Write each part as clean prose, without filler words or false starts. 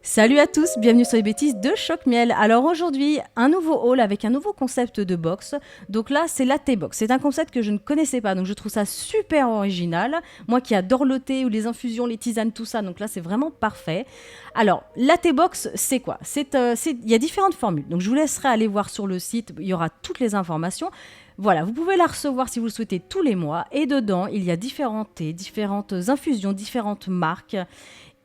Salut à tous, bienvenue sur les bêtises de Choc Miel. Alors aujourd'hui, un nouveau haul avec un nouveau concept de box. Donc là, c'est la thé box. C'est un concept que je ne connaissais pas, donc je trouve ça super original. Moi qui adore le thé ou les infusions, les tisanes, tout ça, donc là c'est vraiment parfait. Alors, la thé box, c'est quoi? Il y a différentes formules, donc je vous laisserai aller voir sur le site, il y aura toutes les informations. Voilà, vous pouvez la recevoir si vous le souhaitez tous les mois. Et dedans, il y a différents thés, différentes infusions, différentes marques.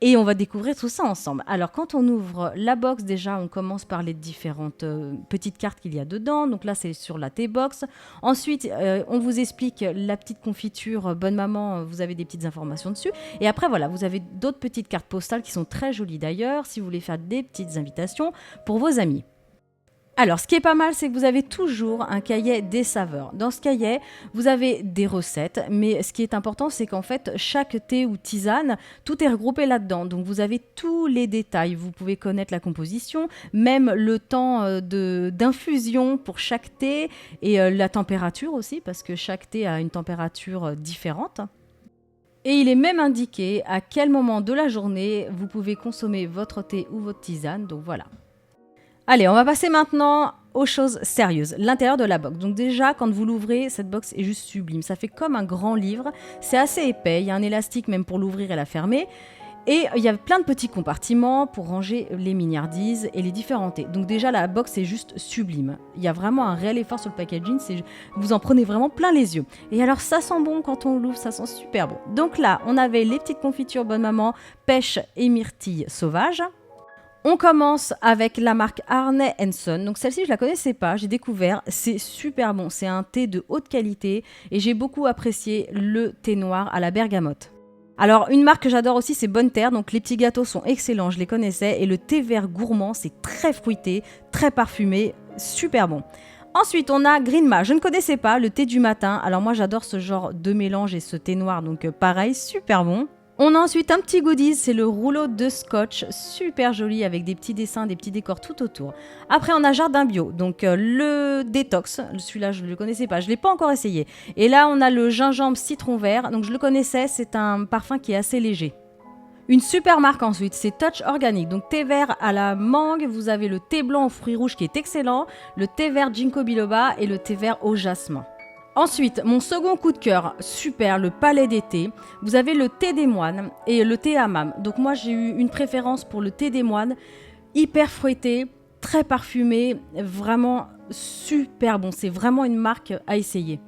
Et on va découvrir tout ça ensemble. Alors, quand on ouvre la box, déjà, on commence par les différentes petites cartes qu'il y a dedans. Donc là, c'est sur la T-Box. Ensuite, on vous explique la petite confiture Bonne Maman. Vous avez des petites informations dessus. Et après, voilà, vous avez d'autres petites cartes postales qui sont très jolies d'ailleurs, si vous voulez faire des petites invitations pour vos amis. Alors, ce qui est pas mal, c'est que vous avez toujours un cahier des saveurs. Dans ce cahier, vous avez des recettes, mais ce qui est important, c'est qu'en fait, chaque thé ou tisane, tout est regroupé là-dedans. Donc, vous avez tous les détails. Vous pouvez connaître la composition, même le temps d'infusion pour chaque thé et la température aussi, parce que chaque thé a une température différente. Et il est même indiqué à quel moment de la journée vous pouvez consommer votre thé ou votre tisane. Donc, voilà. Allez, on va passer maintenant aux choses sérieuses. L'intérieur de la box. Donc déjà, quand vous l'ouvrez, cette box est juste sublime. Ça fait comme un grand livre. C'est assez épais. Il y a un élastique même pour l'ouvrir et la fermer. Et il y a plein de petits compartiments pour ranger les mignardises et les différents thés. Donc déjà, la box est juste sublime. Il y a vraiment un réel effort sur le packaging. Vous en prenez vraiment plein les yeux. Et alors, ça sent bon quand on l'ouvre. Ça sent super bon. Donc là, on avait les petites confitures Bonne Maman, pêche et myrtille sauvage. On commence avec la marque Harney & Son. Donc celle-ci, je la connaissais pas, j'ai découvert. C'est super bon, c'est un thé de haute qualité et j'ai beaucoup apprécié le thé noir à la bergamote. Alors une marque que j'adore aussi, c'est Bonne Terre. Donc les petits gâteaux sont excellents, je les connaissais. Et le thé vert gourmand, c'est très fruité, très parfumé, super bon. Ensuite, on a Green Ma. Je ne connaissais pas le thé du matin. Alors moi, j'adore ce genre de mélange et ce thé noir, donc pareil, super bon. On a ensuite un petit goodies, c'est le rouleau de scotch, super joli avec des petits dessins, des petits décors tout autour. Après on a Jardin Bio, donc le détox, celui-là je ne le connaissais pas, je ne l'ai pas encore essayé. Et là on a le gingembre citron vert, donc je le connaissais, c'est un parfum qui est assez léger. Une super marque ensuite, c'est Touch Organic, donc thé vert à la mangue, vous avez le thé blanc aux fruits rouges qui est excellent, le thé vert ginkgo biloba et le thé vert au jasmin. Ensuite, mon second coup de cœur, super, le palais des thés. Vous avez le thé des moines et le thé hammam. Donc moi, j'ai eu une préférence pour le thé des moines, hyper fruité, très parfumé, vraiment super bon. C'est vraiment une marque à essayer.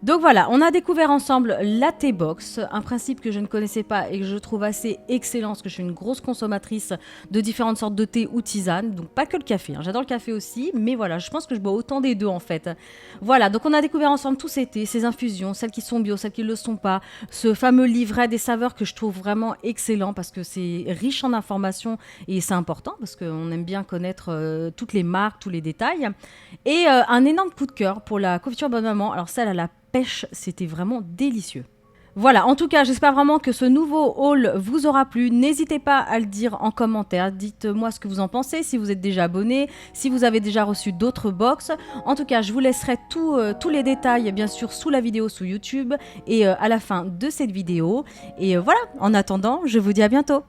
Donc voilà, on a découvert ensemble la thé box, un principe que je ne connaissais pas et que je trouve assez excellent parce que je suis une grosse consommatrice de différentes sortes de thé ou tisanes, donc pas que le café, hein. J'adore le café aussi, mais voilà, je pense que je bois autant des deux en fait. Voilà, donc on a découvert ensemble tous ces thés, ces infusions, celles qui sont bio, celles qui ne le sont pas, ce fameux livret des saveurs que je trouve vraiment excellent parce que c'est riche en informations et c'est important parce qu'on aime bien connaître toutes les marques, tous les détails. Et un énorme coup de cœur pour la confiture Bonne Maman, alors celle à la pêche, c'était vraiment délicieux. Voilà, en tout cas, j'espère vraiment que ce nouveau haul vous aura plu. N'hésitez pas à le dire en commentaire. Dites-moi ce que vous en pensez, si vous êtes déjà abonné, si vous avez déjà reçu d'autres box. En tout cas, je vous laisserai tous les détails, bien sûr, sous la vidéo, sous YouTube et à la fin de cette vidéo. Et voilà, en attendant, je vous dis à bientôt.